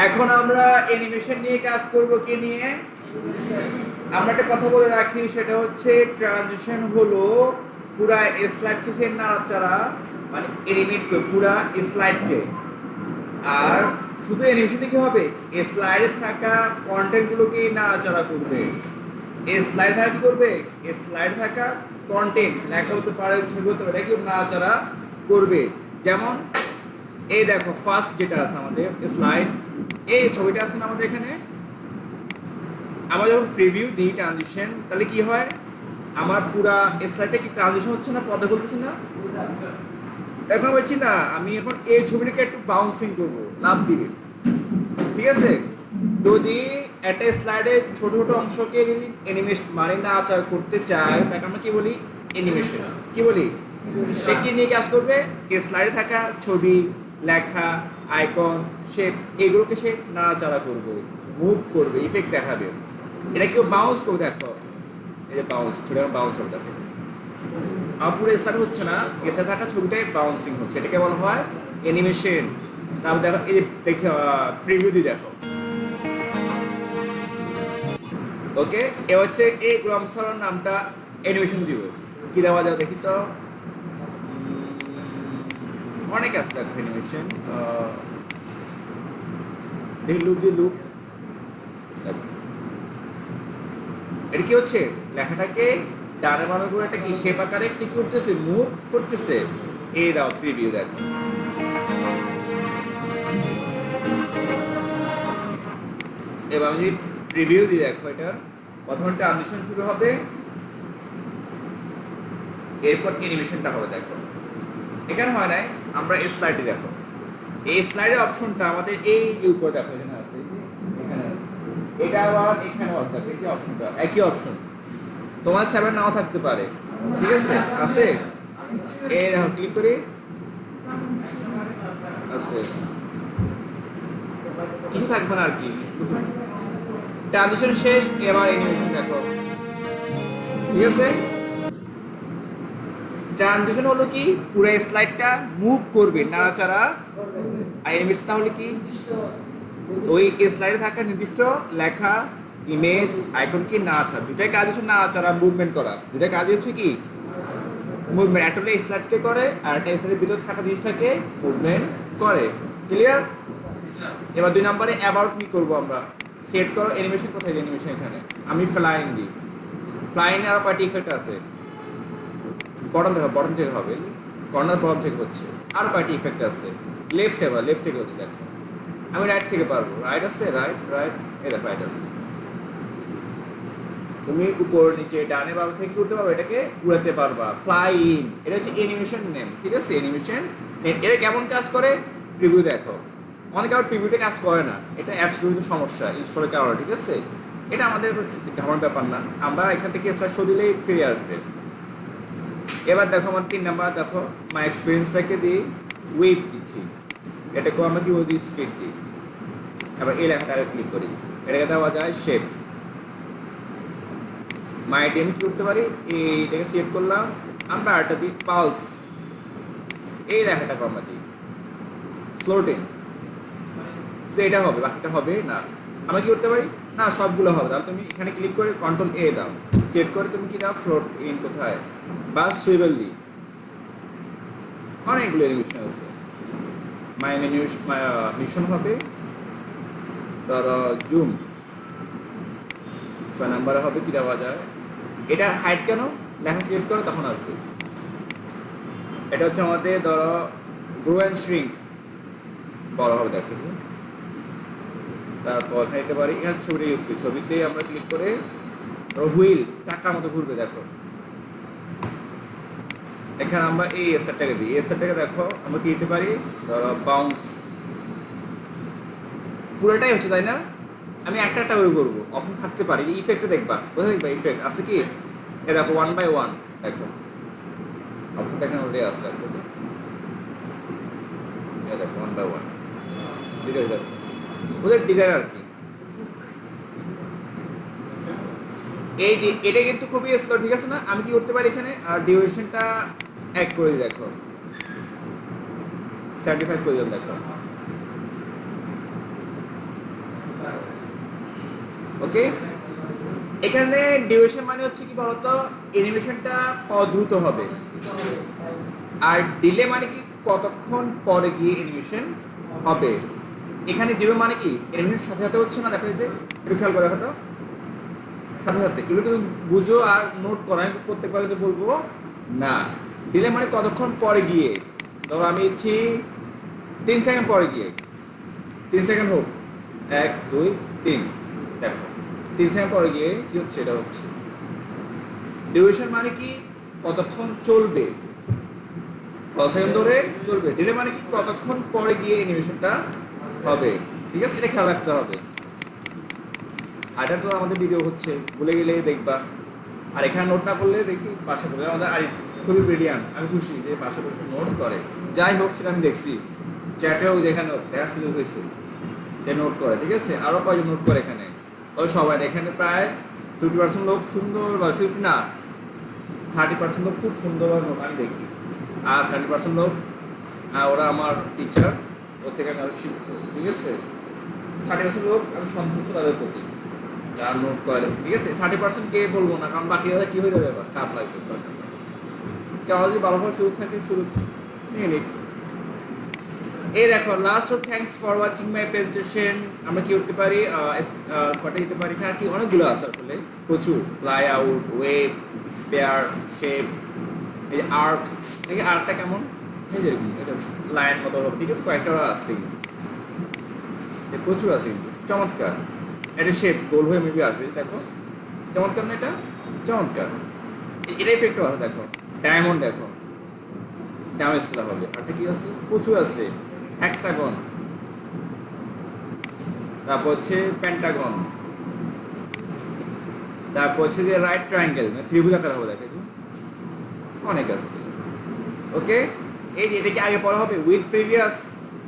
এখন আমরা অ্যানিমেশন নিয়ে কাজ করব কি নিয়ে? আমরা একটা কথা বলে রাখি, সেটা হচ্ছে ট্রানজিশন হলো পুরা স্লাইডকে ফের নাড়াচাড়া, মানে এনিমেট করে পুরা স্লাইডকে। আর শুধু অ্যানিমেশনে কি হবে, স্লাইডে থাকা কন্টেন্টগুলোকে নাড়াচাড়া করবে। স্লাইডে থাকা কি করবে, স্লাইডে থাকা কন্টেন্ট লেখা হতে পারে, ছবি হতে পারে, কি নাড়াচাড়া করবে। যেমন এই দেখো ফার্স্ট যেটা আছে আমাদের স্লাইড, এই ছবিটা আছে না আমাদের এখানে। আমরা যখন প্রিভিউ দিই ট্রানজিশন, তাহলে কি হয়, আমার পুরা স্লাইডটা কি ট্রানজিশন হচ্ছে না, পর্দা করতেছে না? এখন বলছি না, আমি এখন এই ছবিটাকে একটু বাউন্সিং করবো, লাভ দিবে, ঠিক আছে? যদি একটা স্লাইডে ছোট ছোট অংশকে যদি অ্যানিমেশন মানে নাচার করতে চাই, তাকে আমরা কি বলি, অ্যানিমেশন। কি বলি? সে কি নিয়ে কাজ করবে, স্লাইডে থাকা ছবি, লেখা, আইকন, শেপ, এগুলোকে সে নাড়াচাড়া করবে, মুভ করবে, ইফেক্ট দেখাবে। এটা কেউ বাউন্স করবে, দেখো এই যে বাউন্স, ছোট বাউন্স হবে, দেখো আমার পুরো স্লাইড হচ্ছে না, এসে থাকা ছবিটাই বাউন্সিং হচ্ছে, এটাকে বলা হয় অ্যানিমেশন। তারপর দেখো এই যে দেখো প্রিভিউ দিয়ে দেখো, ওকে। এ হচ্ছে এই গ্রামসার নামটা অ্যানিমেশন দিব। কি দেওয়া যাবে দেখি তো, অনেক আছে দেখো অ্যানিমেশন। দেখি লুপ দিয়ে লুপ, এটা কি হচ্ছে, লেখাটাকে ডানে বামে করে একটা কি শেপ আকারে সে কি করতেছে, মুভ করতেছে। এই দাও প্রিভিউ দেখো, এবার আমি প্রিভিউ দিয়ে দেখো, এটার প্রথমে ট্রানজিশন শুরু হবে, এরপর অ্যানিমেশনটা হবে। দেখো এখানে হয় নাই, আমরা এই স্লাইডে দেখো, এই স্লাইডের অপশনটা আমাদের এই যে উপরে দেখো, এখানে আছে, এখানে আছে, এটা আবার এখানে আছে, এই যে অপশনটা একই অপশন, তোমার 7 নাও থাকতে পারে, ঠিক আছে? আছে, এই দেখো ক্লিক করি, আছে, কিছু থাকবে না আর কি। ট্রানজিশন শেষ, এবার অ্যানিমেশন দেখো, ঠিক আছে? ট্রানজিশন হলো কি, পুরো স্লাইডটা মুভ করবে, নাড়াচাড়া। আর অ্যানিমেশনটা হলো কি, ওই স্লাইডে থাকা নির্দিষ্ট লেখা, ইমেজ, আইকন কি নাড়াচাড়া, দুটাই কাজ হচ্ছে নাড়াচাড়া, মুভমেন্ট করা, দুটাই কাজ হচ্ছে কি মুভমেন্ট। একটা স্লাইডকে করে আর একটা স্লাইডের ভিতরে থাকা জিনিসটাকে মুভমেন্ট করে। ক্লিয়ার? এবার 2 নম্বরে অ্যাবাউট মি করবো আমরা। সেট করো অ্যানিমেশন, কোথায় অ্যানিমেশন, এখানে আমি ফ্লাইং দিই। ফ্লাইংয়ে আরও কয়টি ইফেক্ট আছে, বটম দেখো, বটম থেকে হবে, কর্নার বটম থেকে হচ্ছে, আর কয়টি ইফেক্ট আছে, লেফট থেকে, লেফট থেকে হচ্ছে। দেখো আমি রাইট থেকে পারবো, রাইট আছে, রাইট রাইট, এই দেখো রাইট আছে। তুমি উপর নিচে ডানে বামে থেকে করতে পারবে, এটাকে উড়াতে পারবা, ফ্লাই ইন। এটা হচ্ছে অ্যানিমেশন নেম, ঠিক আছে? অ্যানিমেশন এটা কেমন কাজ করে, প্রিভিউ দেখো। অনেকে আবার প্রিভিউতে কাজ করে না, এটা অ্যাপস জড়িত সমস্যা ইনস্টলের কারণে, ঠিক আছে? এটা আমাদের ঘামার ব্যাপার না, আমরা এখান থেকে স্লাইড শো দিলেই ফিরে আসবে। এবার দেখো আমার 3 নাম্বার, দেখো মাই এক্সপিরিয়েন্সটাকে দিই ওয়েব দিচ্ছি, এটাকেও আমরা কি বলি, স্পিড দিই। এবার এই লেখাটাকে ক্লিক করি, এটাকে দেওয়া যায় শেপ। মাই ডি আমি কী করতে পারি, এইটাকে সিলেক্ট করলাম, আমরা আরেকটা দিই পালস, এই লেখাটাকে আমরা দিই ফ্লোটিং। তো এটা হবে, বাকিটা হবে না। আমরা কি করতে পারি, না সবগুলো হবে। তাহলে তুমি এখানে ক্লিক করে কন্ট্রোল এ দাও, সিলেক্ট করে তুমি কি দাও, ফ্লোট ইন কোথায়, বা সুইবেল দিই। অনেকগুলো অ্যানিমেশন আছে। মাই মিশন হবে ধরো জুম, 6 নাম্বারে হবে কি দেওয়া যায়, এটা হাইট কেন, লেখা সিলেক্ট করো তখন আসবে। এটা হচ্ছে আমাদের ধরো গ্রো অ্যান্ড শ্রিঙ্ক, বড় হবে, দেখো। তারপর এখানে দিতে পারি, এখানে ছবিটা ইউজ করি, ছবিতেই আমরা ক্লিক করে হুইল চাকার মতো ঘুরবে, দেখো। এখানে আমরা এই স্টারটাকে দিই, এই স্টারটাকে দেখো আমরা কি দিতে পারি, ধরো বাউন্স, পুরোটাই হচ্ছে, তাই না? আমি একটা একটা করে করবো, অপশন থাকতে পারে, ইফেক্টে দেখবা, কোথায় দেখবা ইফেক্ট আছে কি, এ দেখো 1 by 1, দেখো অপশনটা এখানে উঠে আসবে, দেখো 1 by 1 ভিডিও দেখো, ওদের ডিজাইন আর কি। এই যে এটা কিন্তু খুবই স্লো, ঠিক আছে না? আমি কি করতে পারি এখানে, আর ডিউরেশনটা 1 করে দিই, দেখো 75 করে দিলাম, দেখো ওকে, এখানে ডিউরেশন মানে হচ্ছে কি বলতো, অ্যানিমেশনটা দ্রুত হবে। আর ডিলে মানে কি কতক্ষণ পরে গিয়ে অ্যানিমেশন হবে। এখানে জিরো মানে কি অ্যানিমেশন সাথে সাথে হচ্ছে না, দেখো এই যে একটু খেয়াল করে দেখো তো, সাথে সাথে এগুলো তুমি বুঝো আর নোট করো, আমি প্রত্যেকবারে তো বলবো না। ডিলে মানে কতক্ষণ পরে গিয়ে, ধরো আমি ইচ্ছি 3 সেকেন্ড পরে গিয়ে, 3 সেকেন্ড হোক, 1 2 3, দেখো 3 সেকেন্ড পরে গিয়ে কি হচ্ছে, এটা হচ্ছে ডিউরেশন মানে কি কতক্ষণ চলবে, কত সেকেন্ড ধরে চলবে। ডিলে মানে কি কতক্ষণ পরে গিয়ে অ্যানিমেশনটা হবে, ঠিক আছে, এটা খেয়াল রাখতে হবে। আর এটা তো আমাদের ভিডিও হচ্ছে, ভুলে গেলে দেখবা, আর এখানে নোট না করলে দেখি পাশে পড়বে আমাদের। আর খুবই ব্রিলিয়ান্ট, আমি খুশি যে পাশে বসে নোট করে, যাই হোক সেটা আমি দেখছি চ্যাটেও যেখানে দেখার সুযোগ হয়েছে যে নোট করে, ঠিক আছে। আরও কয়েকজন নোট করে এখানে, ওই সবাই এখানে প্রায় 50% লোক সুন্দর, বা 50 না 30% লোক খুব সুন্দরভাবে নোট আমি দেখি, আর 70% লোক ওরা আমার টিচার, ওর থেকে আমি আরও শিখবো, ঠিক আছে। 30% লোক আমি সন্তুষ্ট তাদের প্রতি, যারা নোট করে, ঠিক আছে। 30% কে বলবো না, কারণ বাকি কী হয়ে যাবে, এবার খারাপ লাগবে। কেউ যদি ভালোভাবে শুরু থাকে, শুরু নিয়ে নিক। এই দেখো last of thanks for watching my presentation. আমরা কি করতে পারি, কটা দিতে পারি, এখানে কি অনেকগুলো আছে আসলে, প্রচুর। Fly out, wave, spare, shape, এই যে আর্ক, এই আর্কটা কেমন, এই যে এটা লাইন মতো হবে, ঠিক আছে। কয়েকটা আছে কিন্তু, প্রচুর আছে কিন্তু, চমৎকার। এটা শেপ গোল হয়ে মেবি আসবে, দেখো চমৎকার না, এটা চমৎকার। এটা ইফেক্টও আছে, দেখো ডায়মন্ড, দেখো ডায়মন্ডটা হবে। আর কি আছে, প্রচুর আছে। হ্যাক্সাগন, তারপর হচ্ছে পেন্টাগন, তারপর হচ্ছে যে রাইট ট্রায়াঙ্গেল, মানে ত্রিভুজ আকার হবে, দেখো অনেক আছে। ওকে, এই যে এটা কি আগে পড়া হবে উইথ প্রিভিয়াস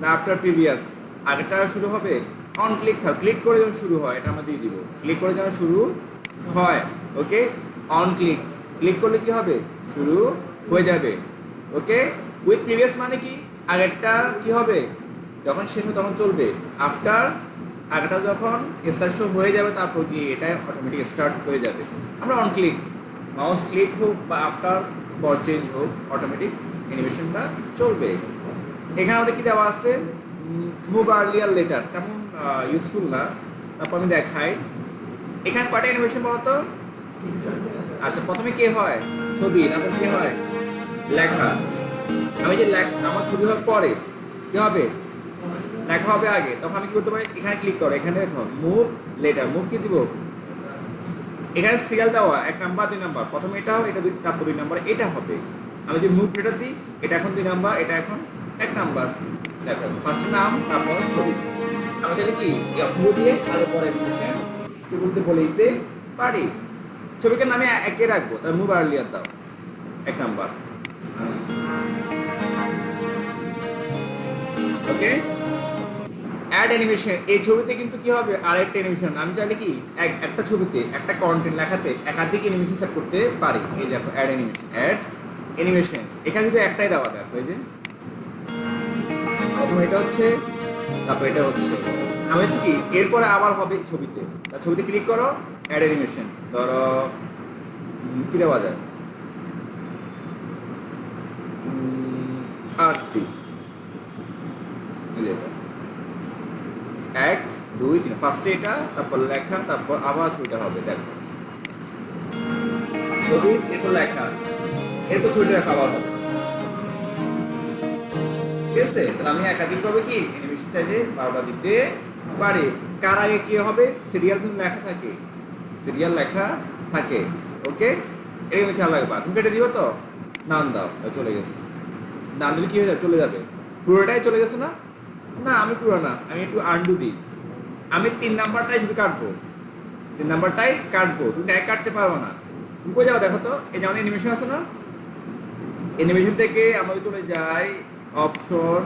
না আফটার প্রিভিয়াস, আগেরটা শুরু হবে অন ক্লিক থাক, ক্লিক করে যখন শুরু হয় এটা আমরা দিয়ে দিব, ক্লিক করে যখন শুরু হয়। ওকে, অন ক্লিক, ক্লিক করলে কি হবে, শুরু হয়ে যাবে। ওকে, উইথ প্রিভিয়াস মানে কি আগেরটা কি হবে, যখন শেষ হবে তখন চলবে। আফটার, আগেরটা যখন স্টার্ট শো হয়ে যাবে তারপর কি এটা অটোমেটিক স্টার্ট হয়ে যাবে। আমরা অন ক্লিক, মাউস ক্লিক হোক বা আফটার পর চেঞ্জ হোক, অটোমেটিক অ্যানিমেশনটা চলবে। এখানে আমাদের কি দেওয়া আছে, মুভ আর্লিয়ার লেটার, তেমন ইউজফুল না, তারপর আমি দেখাই। এখানে কয়টা অ্যানিমেশন বলতো, আচ্ছা প্রথমে কে হয় ছবি, তারপর কে হয় লেখা। আমি যে আমার ছবি হওয়ার পরে কি হবে, লেখা হবে আগে, তখন আমি কি করতে পারি, এখানে ক্লিক করো, এখানে দেখো মুভ লেটার, মুভ কি দিব, এখানে সিরিয়াল দেওয়া 1 নাম্বার 2 নাম্বার, প্রথমে এটা হবে, এটা তারপর 2 নাম্বার এটা হবে। আমি যে মুভ লেটার দিই, এটা এখন 2 নাম্বার, এটা এখন 1 নাম্বার, দেখো ফার্স্ট নাম তারপর ছবি। আমি চাইলে কি মুভ দিয়ে আরো পরে অ্যানিমেশন কি বলতে বলে দিতে পারি। ছবিকে নামে একে রাখবো, তার মুভ আর্লিয়ার দাও 1 নাম্বার। ওকে, অ্যাড অ্যানিমেশন, এই ছবিতে কিন্তু কি হবে আরেকটা অ্যানিমেশন। আমি চাইলে কি একটা ছবিতে একটা কন্টেন্ট লেখাতে একাধিক অ্যানিমেশন সেট করতে পারি। এই দেখো অ্যাড অ্যানিমেশন, অ্যাড অ্যানিমেশন, এখানে যদি একটাই দেওয়া দেখো, এই যে প্রথম এটা হচ্ছে, তারপর এটা হচ্ছে, আমি হচ্ছে কি এরপরে আবার হবে ছবিতে, তার ছবিতে ক্লিক করো অ্যাড অ্যানিমেশন, ধরো কি দেওয়া যায়, আরটি, 1 2 3, ফার্স্টে এটা, তারপর লেখা, তারপর আবার ছবিটা হবে, দেখো ছবি, এরপর লেখা, এরপর ছবিটা দেখা আবার হবে, ঠিক আছে। তাহলে আমি একাধিকভাবে কি অ্যানিমেশন চাইলে বারবার দিতে পারি। কার আগে কি হবে, সিরিয়াল কিন্তু লেখা থাকে, সিরিয়াল লেখা থাকে। ওকে, এরকম খেয়াল রাখবা। তুমি কেটে দিবে তো, নাম দাও, চলে গেছে, নাম দিলে কি হয়ে যাবে, চলে যাবে, পুরোটাই চলে গেছে না, না আমি পুরো না, আমি একটু আন্ডু দিই, আমি 3 নাম্বারটাই শুধু কাটবো, 3 নাম্বারটাই কাটবো, তুমি এক কাটতে পারবো না। তুমি কোথায় যাও দেখো তো, এই যে আমাদের অ্যানিমেশন আছে না, অ্যানিমেশন থেকে আমরা চলে যাই অপশন,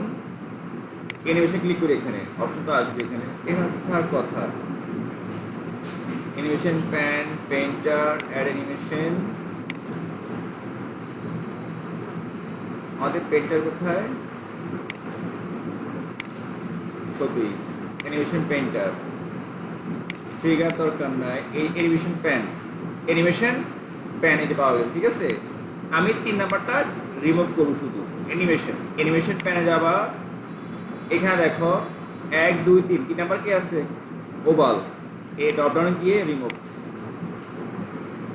অ্যানিমেশন ক্লিক করি, এখানে অপশন তো আসবে, এখানে এখানে কোথার কথা, animation pan, painter, add animation, আমাদের পেন্টার কোথায়, ছবি, অ্যানিমেশন পেন্টার, ট্রিগার দরকার নাই, এই অ্যানিমেশন প্যান এই যে পাওয়া গেল, ঠিক আছে। আমি 3 নাম্বারটা রিমুভ করব শুধু অ্যানিমেশন প্যানে যাবা, এখানে দেখো 1 2 3 নাম্বার কি আছে ওভাল, এই ড্রপ ডাউনে গিয়ে রিমুভ,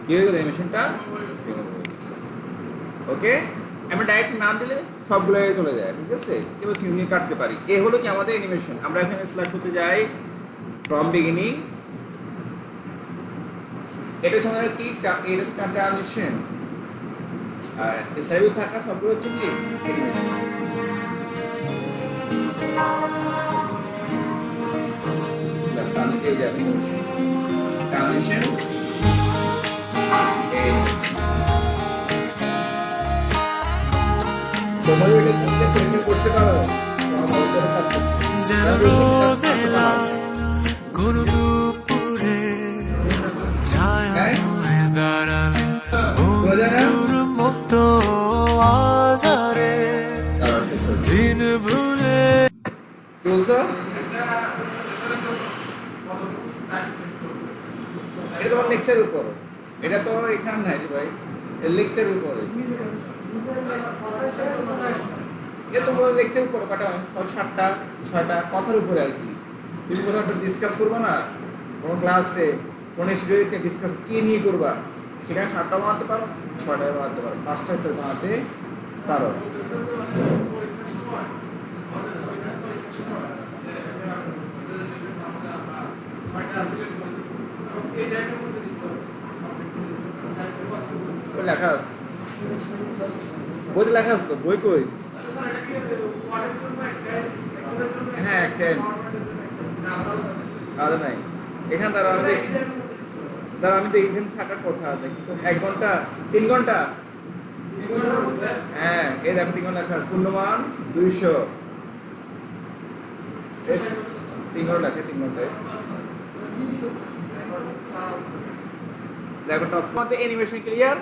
কি হয়ে গেল অ্যানিমেশনটা রিমুভ হয়ে গেল। ওকে, আমি ডাইরেক্ট নাম দিলে সবগুলো চলে যায়, ঠিক আছে। এবার সিঙ্গেল কাটতে পারি, এই হলো কি আমাদের অ্যানিমেশন। আমরা এখানে স্লাইড হতে যাই ফ্রম বিগিনিং, এটা হচ্ছে আমাদের কি ট্রানজিশন, আর স্লাইডে থাকা সবগুলো হচ্ছে কি অ্যানিমেশন। ট্রানজিশন তোমরা এটা চেঞ্জ করতে পারো, যেন কোন দুপুরে ছায়া হয়ে দাঁড়ালে বন্ধুর মতো আধারে দিন ভুলে। কি বলছো? এটা তোমার লেকচার উপর, এটা তো এখানে নাই রে ভাই, এর লেকচার উপরে, এটা তোমার লেকচার উপরে কাটা হয় 7টা 6টা কথার উপরে আর কি। তুমি কোথাও একটা ডিসকাস করবা না, কোনো ক্লাসে কোনো স্টুডেন্টকে ডিসকাস কি নিয়ে করবা, সেখানে 7টা বানাতে পারো, 6টা বানাতে পারো, 5টা বানাতে পারো। লেখা আছে বই, লেখা আছে তো, বই কই? হ্যাঁ, একটা আলাদা নাই এখানে। আমি তো এখানে থাকার কথা আছে, কিন্তু 1 ঘন্টা 3 ঘন্টা, হ্যাঁ এই দেখো 3 ঘন্টা লেখা, পূর্ণমান 200, 3 ঘন্টা লেখে, 3 ঘন্টায় দেখো টপ মধ্যে অ্যানিমেশন ক্লিয়ার।